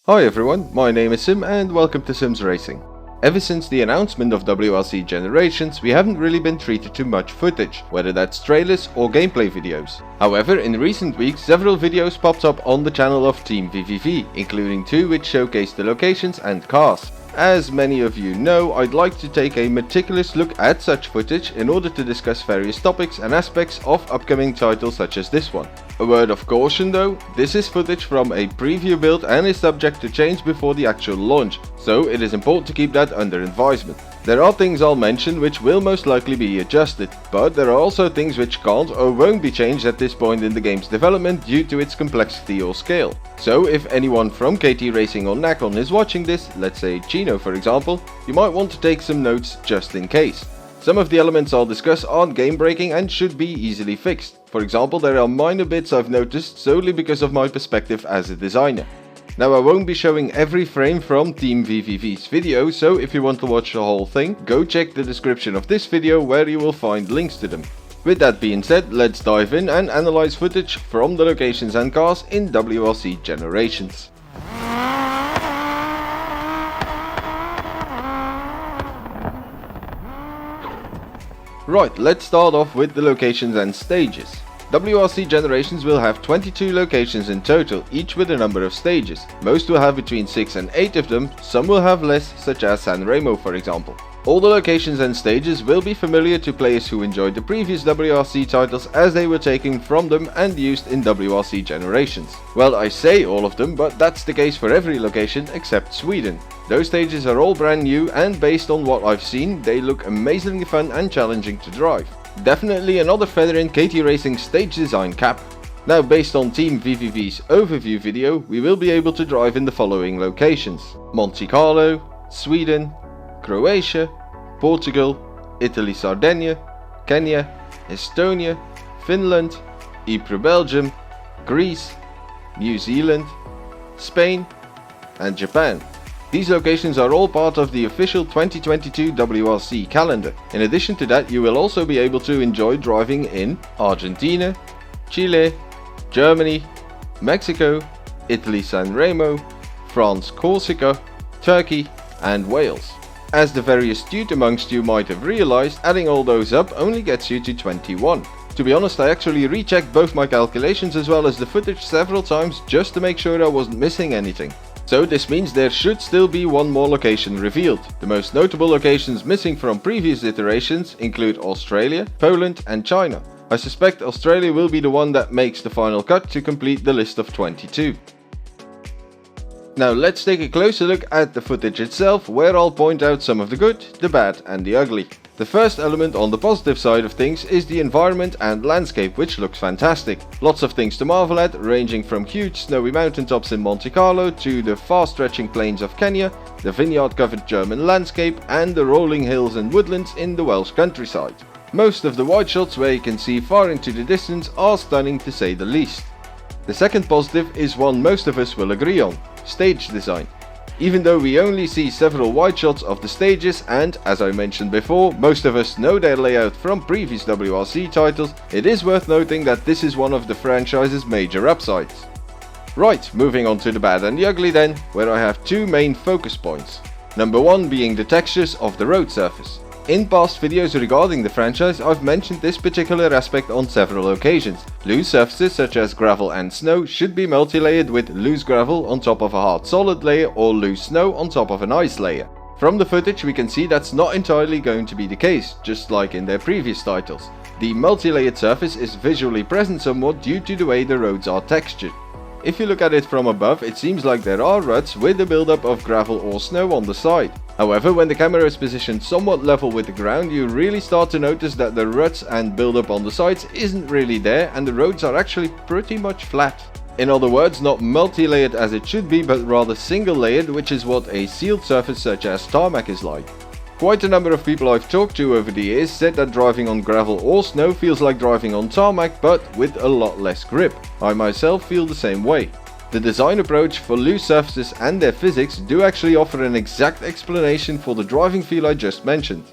Hi everyone, my name is Sim and welcome to simracing. Ever since the announcement of WRC Generations, we haven't really been treated to much footage, whether that's trailers or gameplay videos. However, in recent weeks several videos popped up on the channel of TeamVVV, including two which showcase the locations and cars. As many of you know, I'd like to take a meticulous look at such footage in order to discuss various topics and aspects of upcoming titles such as this one. A word of caution though, this is footage from a preview build and is subject to change before the actual launch, so it is important to keep that under advisement. There are things I'll mention which will most likely be adjusted, but there are also things which can't or won't be changed at this point in the game's development due to its complexity or scale. So if anyone from KT Racing or Nacon is watching this, let's say Chino for example, you might want to take some notes just in case. Some of the elements I'll discuss aren't game breaking and should be easily fixed. For example, there are minor bits I've noticed solely because of my perspective as a designer. Now I won't be showing every frame from TeamVVV's video, so if you want to watch the whole thing, go check the description of this video where you will find links to them. With that being said, let's dive in and analyze footage from the locations and cars in WRC Generations. Right, let's start off with the locations and stages. WRC Generations will have 22 locations in total, each with a number of stages. Most will have between 6 and 8 of them, some will have less, such as San Remo for example. All the locations and stages will be familiar to players who enjoyed the previous WRC titles as they were taken from them and used in WRC Generations. Well, I say all of them, but that's the case for every location except Sweden. Those stages are all brand new and based on what I've seen, they look amazingly fun and challenging to drive. Definitely another feather in KT Racing's stage design cap. Now based on TeamVVV's overview video, we will be able to drive in the following locations: Monte Carlo, Sweden, Croatia, Portugal, Italy Sardinia, Kenya, Estonia, Finland, Ypres Belgium, Greece, New Zealand, Spain and Japan. These locations are all part of the official 2022 WRC calendar. In addition to that, you will also be able to enjoy driving in Argentina, Chile, Germany, Mexico, Italy San Remo, France Corsica, Turkey and Wales. As the very astute amongst you might have realized, adding all those up only gets you to 21. To be honest, I actually rechecked both my calculations as well as the footage several times just to make sure I wasn't missing anything. So this means there should still be one more location revealed. The most notable locations missing from previous iterations include Australia, Poland and China. I suspect Australia will be the one that makes the final cut to complete the list of 22. Now let's take a closer look at the footage itself, where I'll point out some of the good, the bad and the ugly. The first element on the positive side of things is the environment and landscape, which looks fantastic. Lots of things to marvel at, ranging from huge snowy mountaintops in Monte Carlo to the far stretching plains of Kenya, the vineyard covered German landscape and the rolling hills and woodlands in the Welsh countryside. Most of the wide shots where you can see far into the distance are stunning to say the least. The second positive is one most of us will agree on: stage design. Even though we only see several wide shots of the stages and, as I mentioned before, most of us know their layout from previous WRC titles, it is worth noting that this is one of the franchise's major upsides. Right, moving on to the bad and the ugly then, where I have two main focus points. Number one being the textures of the road surface. In past videos regarding the franchise, I've mentioned this particular aspect on several occasions. Loose surfaces such as gravel and snow should be multi-layered, with loose gravel on top of a hard solid layer or loose snow on top of an ice layer. From the footage we can see that's not entirely going to be the case, just like in their previous titles. The multi-layered surface is visually present somewhat due to the way the roads are textured. If you look at it from above, it seems like there are ruts with a build-up of gravel or snow on the side. However, when the camera is positioned somewhat level with the ground, you really start to notice that the ruts and build-up on the sides isn't really there and the roads are actually pretty much flat. In other words, not multi-layered as it should be, but rather single-layered, which is what a sealed surface such as tarmac is like. Quite a number of people I've talked to over the years said that driving on gravel or snow feels like driving on tarmac, but with a lot less grip. I myself feel the same way. The design approach for loose surfaces and their physics do actually offer an exact explanation for the driving feel I just mentioned.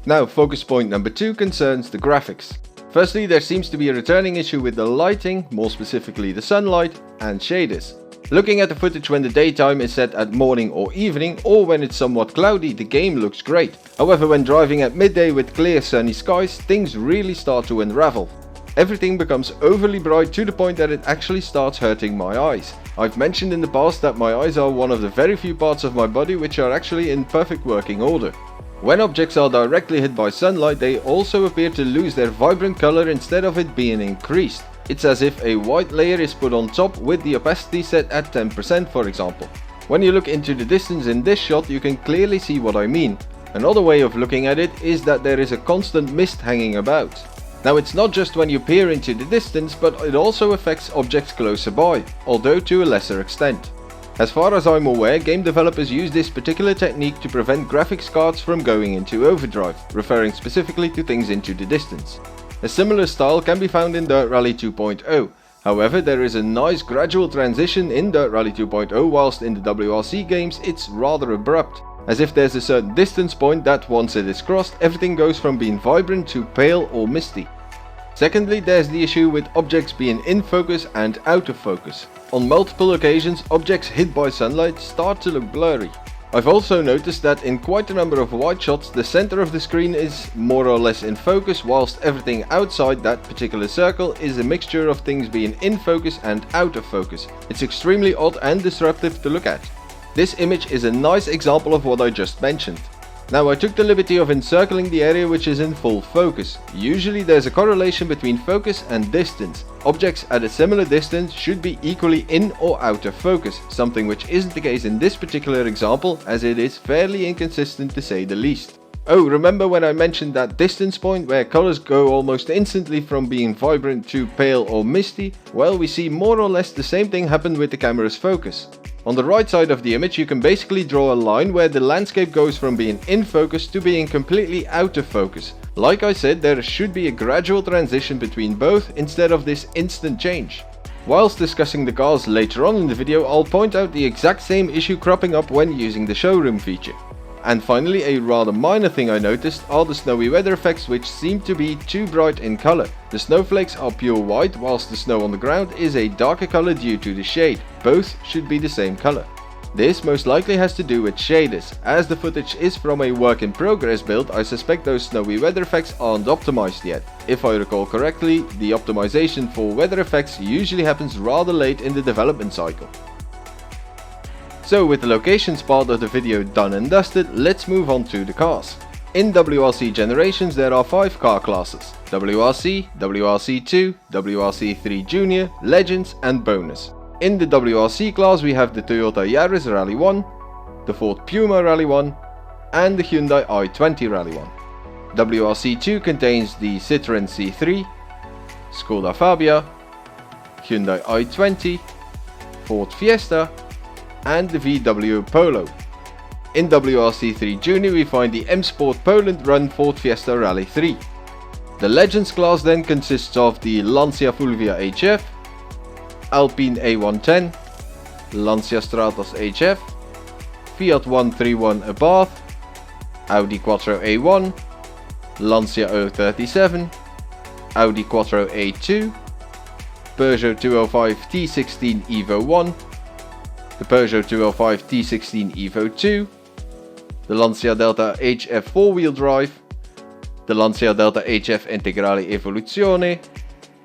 Now, focus point number 2 concerns the graphics. Firstly, there seems to be a returning issue with the lighting, more specifically the sunlight, and shaders. Looking at the footage when the daytime is set at morning or evening, or when it's somewhat cloudy, the game looks great. However, when driving at midday with clear sunny skies, things really start to unravel. Everything becomes overly bright to the point that it actually starts hurting my eyes. I've mentioned in the past that my eyes are one of the very few parts of my body which are actually in perfect working order. When objects are directly hit by sunlight, they also appear to lose their vibrant color instead of it being increased. It's as if a white layer is put on top with the opacity set at 10%, for example. When you look into the distance in this shot, you can clearly see what I mean. Another way of looking at it is that there is a constant mist hanging about. Now, it's not just when you peer into the distance, but it also affects objects closer by, although to a lesser extent. As far as I'm aware, game developers use this particular technique to prevent graphics cards from going into overdrive, referring specifically to things into the distance. A similar style can be found in Dirt Rally 2.0. However, there is a nice gradual transition in Dirt Rally 2.0, whilst in the WRC games it's rather abrupt, as if there's a certain distance point that once it is crossed, everything goes from being vibrant to pale or misty. Secondly, there's the issue with objects being in focus and out of focus. On multiple occasions, objects hit by sunlight start to look blurry. I've also noticed that in quite a number of wide shots, the center of the screen is more or less in focus, whilst everything outside that particular circle is a mixture of things being in focus and out of focus. It's extremely odd and disruptive to look at. This image is a nice example of what I just mentioned. Now, I took the liberty of encircling the area which is in full focus. Usually there's a correlation between focus and distance. Objects at a similar distance should be equally in or out of focus, something which isn't the case in this particular example, as it is fairly inconsistent to say the least. Oh, remember when I mentioned that distance point where colors go almost instantly from being vibrant to pale or misty? Well, we see more or less the same thing happen with the camera's focus. On the right side of the image, you can basically draw a line where the landscape goes from being in focus to being completely out of focus. Like I said, there should be a gradual transition between both instead of this instant change. Whilst discussing the cars later on in the video, I'll point out the exact same issue cropping up when using the showroom feature. And finally, a rather minor thing I noticed are the snowy weather effects, which seem to be too bright in color. The snowflakes are pure white, whilst the snow on the ground is a darker color due to the shade. Both should be the same color. This most likely has to do with shaders. As the footage is from a work in progress build, I suspect those snowy weather effects aren't optimized yet. If I recall correctly, the optimization for weather effects usually happens rather late in the development cycle. So with the locations part of the video done and dusted, let's move on to the cars. In WRC Generations there are 5 car classes: WRC, WRC2, WRC3 Junior, Legends and Bonus. In the WRC class we have the Toyota Yaris Rally 1, the Ford Puma Rally 1 and the Hyundai i20 Rally 1. WRC2 contains the Citroën C3, Skoda Fabia, Hyundai i20, Ford Fiesta and the VW Polo. In WRC3 Junior we find the M Sport Poland run Ford Fiesta Rally 3. The Legends class then consists of the Lancia Fulvia HF, Alpine A110, Lancia Stratos HF, Fiat 131 Abarth, Audi Quattro A1, Lancia 037, Audi Quattro A2, Peugeot 205 T16 Evo 1, the Peugeot 205 T16 Evo 2, the Lancia Delta HF 4-wheel drive, the Lancia Delta HF Integrale Evoluzione,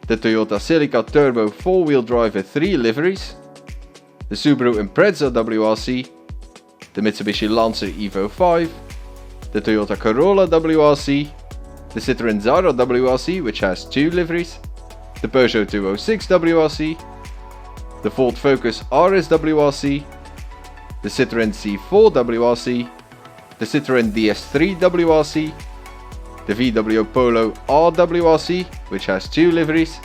the Toyota Celica Turbo 4-wheel drive with 3 liveries, the Subaru Impreza WRC, the Mitsubishi Lancer Evo 5, the Toyota Corolla WRC, the Citroën Zara WRC which has 2 liveries, the Peugeot 206 WRC, the Ford Focus RS WRC, the Citroën C4 WRC, the Citroën DS3 WRC, the VW Polo RWRC which has 2 liveries,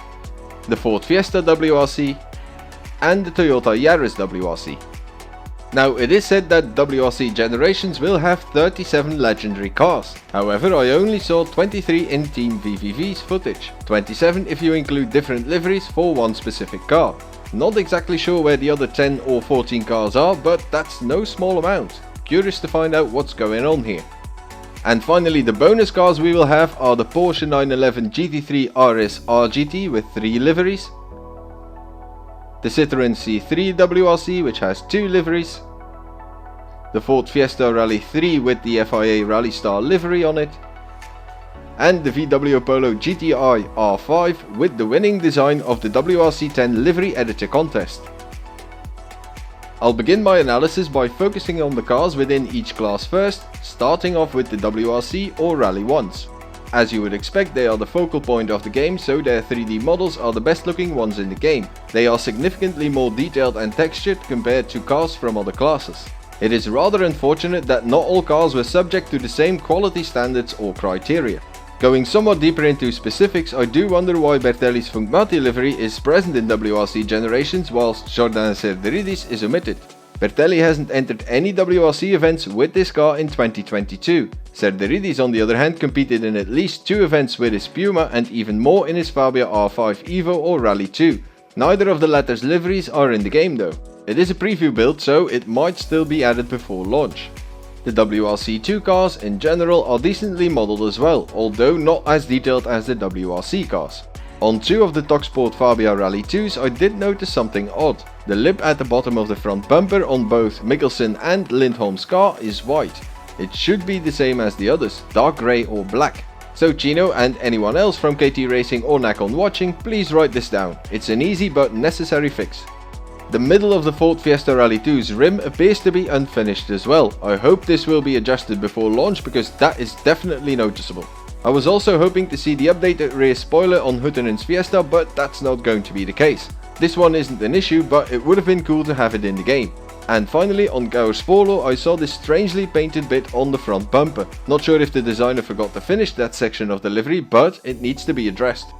the Ford Fiesta WRC and the Toyota Yaris WRC. Now it is said that WRC Generations will have 37 legendary cars, however I only saw 23 in TeamVVV's footage, 27 if you include different liveries for one specific car. Not exactly sure where the other 10 or 14 cars are, but that's no small amount. Curious to find out what's going on here. And finally, the bonus cars we will have are the Porsche 911 GT3 RS RGT with 3 liveries, the Citroën C3 WRC, which has 2 liveries, the Ford Fiesta Rally 3 with the FIA Rally Star livery on it, and the VW Polo GTI R5 with the winning design of the WRC 10 livery editor contest. I'll begin my analysis by focusing on the cars within each class first, starting off with the WRC or Rally 1s. As you would expect, they are the focal point of the game, so their 3D models are the best looking ones in the game. They are significantly more detailed and textured compared to cars from other classes. It is rather unfortunate that not all cars were subject to the same quality standards or criteria. Going somewhat deeper into specifics, I do wonder why Bertelli's Funkmati livery is present in WRC Generations whilst Jordan Cerderidis is omitted. Bertelli hasn't entered any WRC events with this car in 2022. Cerderidis on the other hand competed in at least 2 events with his Puma and even more in his Fabia R5 Evo or Rally 2. Neither of the latter's liveries are in the game though. It is a preview build, so it might still be added before launch. The WRC2 cars in general are decently modelled as well, although not as detailed as the WRC cars. On 2 of the Toksport Fabia Rally 2s I did notice something odd. The lip at the bottom of the front bumper on both Mikkelsen and Lindholm's car is white. It should be the same as the others, dark grey or black. So Chino and anyone else from KT Racing or Nacon watching, please write this down. It's an easy but necessary fix. The middle of the Ford Fiesta Rally 2's rim appears to be unfinished as well. I hope this will be adjusted before launch because that is definitely noticeable. I was also hoping to see the updated rear spoiler on Huttunen's Fiesta, but that's not going to be the case. This one isn't an issue, but it would have been cool to have it in the game. And finally, on Gaur's Polo I saw this strangely painted bit on the front bumper. Not sure if the designer forgot to finish that section of the livery, but it needs to be addressed.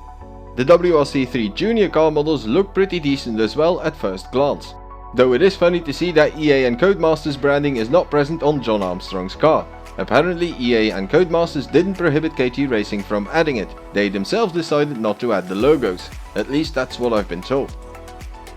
The WRC3 Junior car models look pretty decent as well at first glance. Though it is funny to see that EA and Codemasters branding is not present on John Armstrong's car. Apparently EA and Codemasters didn't prohibit KT Racing from adding it, they themselves decided not to add the logos. At least that's what I've been told.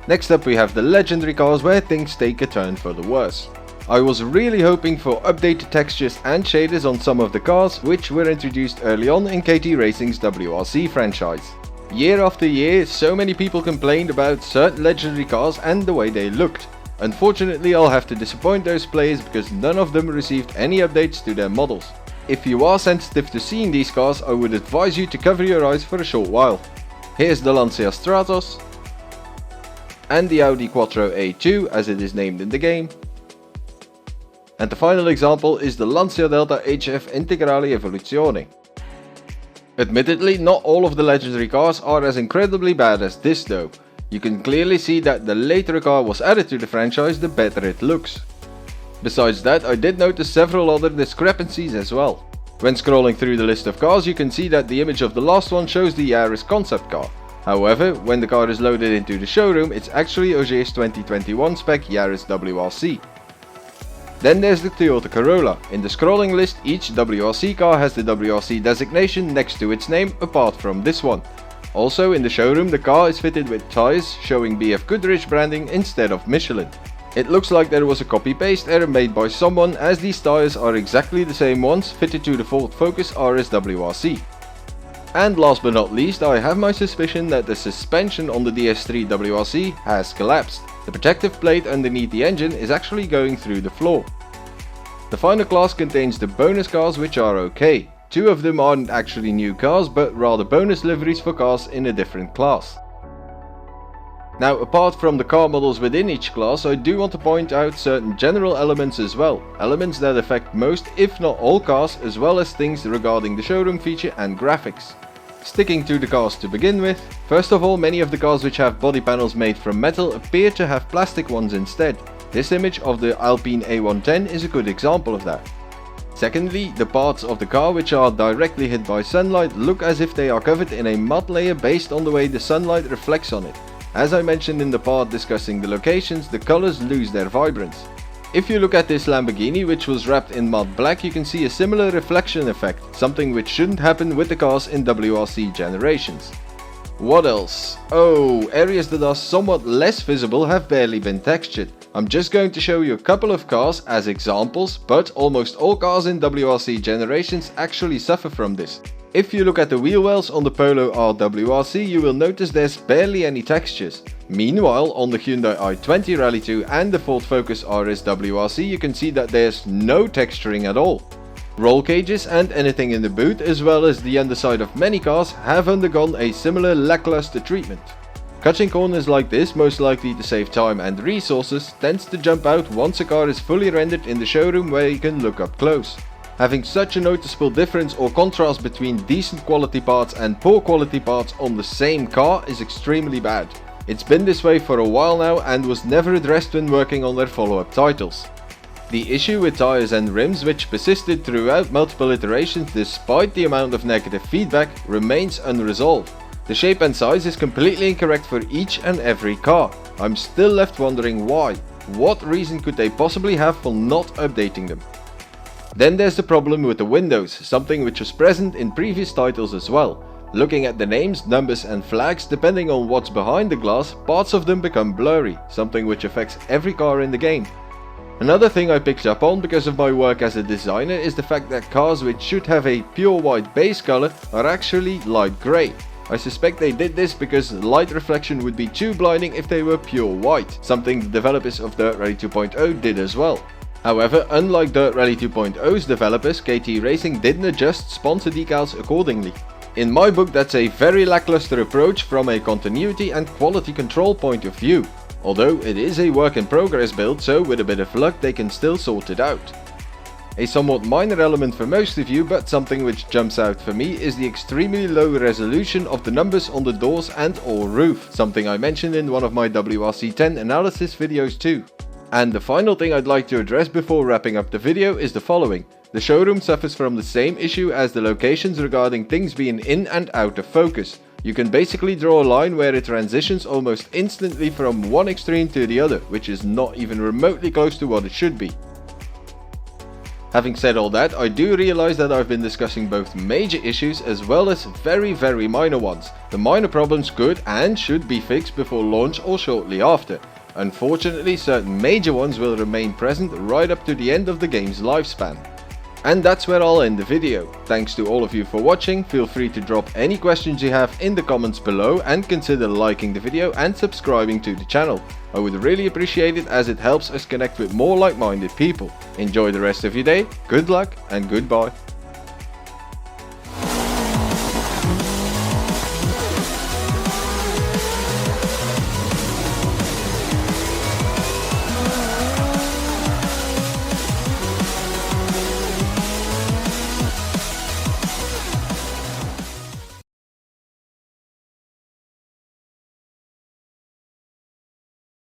Next up we have the legendary cars where things take a turn for the worse. I was really hoping for updated textures and shaders on some of the cars which were introduced early on in KT Racing's WRC franchise. Year after year, so many people complained about certain legendary cars and the way they looked. Unfortunately, I'll have to disappoint those players because none of them received any updates to their models. If you are sensitive to seeing these cars, I would advise you to cover your eyes for a short while. Here's the Lancia Stratos and the Audi Quattro A2 as it is named in the game. And the final example is the Lancia Delta HF Integrale Evoluzione. Admittedly, not all of the legendary cars are as incredibly bad as this though. You can clearly see that the later a car was added to the franchise, the better it looks. Besides that, I did notice several other discrepancies as well. When scrolling through the list of cars, you can see that the image of the last one shows the Yaris concept car. However, when the car is loaded into the showroom, it's actually Ogier's 2021 spec Yaris WRC. Then there's the Toyota Corolla. In the scrolling list, each WRC car has the WRC designation next to its name apart from this one. Also in the showroom the car is fitted with tyres showing BF Goodrich branding instead of Michelin. It looks like there was a copy-paste error made by someone as these tyres are exactly the same ones fitted to the Ford Focus RS WRC. And last but not least, I have my suspicion that the suspension on the DS3 WRC has collapsed. The protective plate underneath the engine is actually going through the floor. The final class contains the bonus cars which are okay. 2 of them aren't actually new cars but rather bonus liveries for cars in a different class. Now apart from the car models within each class, I do want to point out certain general elements as well. Elements that affect most if not all cars, as well as things regarding the showroom feature and graphics. Sticking to the cars to begin with, first of all, many of the cars which have body panels made from metal appear to have plastic ones instead. This image of the Alpine A110 is a good example of that. Secondly, the parts of the car which are directly hit by sunlight look as if they are covered in a mud layer based on the way the sunlight reflects on it. As I mentioned in the part discussing the locations, the colors lose their vibrance. If you look at this Lamborghini which was wrapped in matte black, you can see a similar reflection effect, something which shouldn't happen with the cars in WRC Generations. What else? Oh, areas that are somewhat less visible have barely been textured. I'm just going to show you a couple of cars as examples, but almost all cars in WRC Generations actually suffer from this. If you look at the wheel wells on the Polo R WRC, you will notice there's barely any textures. Meanwhile, on the Hyundai i20 Rally 2 and the Ford Focus RS WRC, you can see that there's no texturing at all. Roll cages and anything in the boot, as well as the underside of many cars, have undergone a similar lackluster treatment. Cutting corners like this, most likely to save time and resources, tends to jump out once a car is fully rendered in the showroom where you can look up close. Having such a noticeable difference or contrast between decent quality parts and poor quality parts on the same car is extremely bad. It's been this way for a while now and was never addressed when working on their follow-up titles. The issue with tires and rims, which persisted throughout multiple iterations despite the amount of negative feedback, remains unresolved. The shape and size is completely incorrect for each and every car. I'm still left wondering why. What reason could they possibly have for not updating them? Then there's the problem with the windows, something which was present in previous titles as well. Looking at the names, numbers and flags, depending on what's behind the glass, parts of them become blurry, something which affects every car in the game. Another thing I picked up on because of my work as a designer is the fact that cars which should have a pure white base color are actually light grey. I suspect they did this because light reflection would be too blinding if they were pure white, something the developers of Dirt Rally 2.0 did as well. However, unlike Dirt Rally 2.0's developers, KT Racing didn't adjust sponsor decals accordingly. In my book, that's a very lackluster approach from a continuity and quality control point of view. Although it is a work in progress build, so with a bit of luck they can still sort it out. A somewhat minor element for most of you, but something which jumps out for me, is the extremely low resolution of the numbers on the doors and or roof, something I mentioned in one of my WRC 10 analysis videos too. And the final thing I'd like to address before wrapping up the video is the following. The showroom suffers from the same issue as the locations regarding things being in and out of focus. You can basically draw a line where it transitions almost instantly from one extreme to the other, which is not even remotely close to what it should be. Having said all that, I do realize that I've been discussing both major issues as well as very minor ones. The minor problems could and should be fixed before launch or shortly after. Unfortunately, certain major ones will remain present right up to the end of the game's lifespan. And that's where I'll end the video. Thanks to all of you for watching. Feel free to drop any questions you have in the comments below and consider liking the video and subscribing to the channel. I would really appreciate it as it helps us connect with more like-minded people. Enjoy the rest of your day, good luck and goodbye.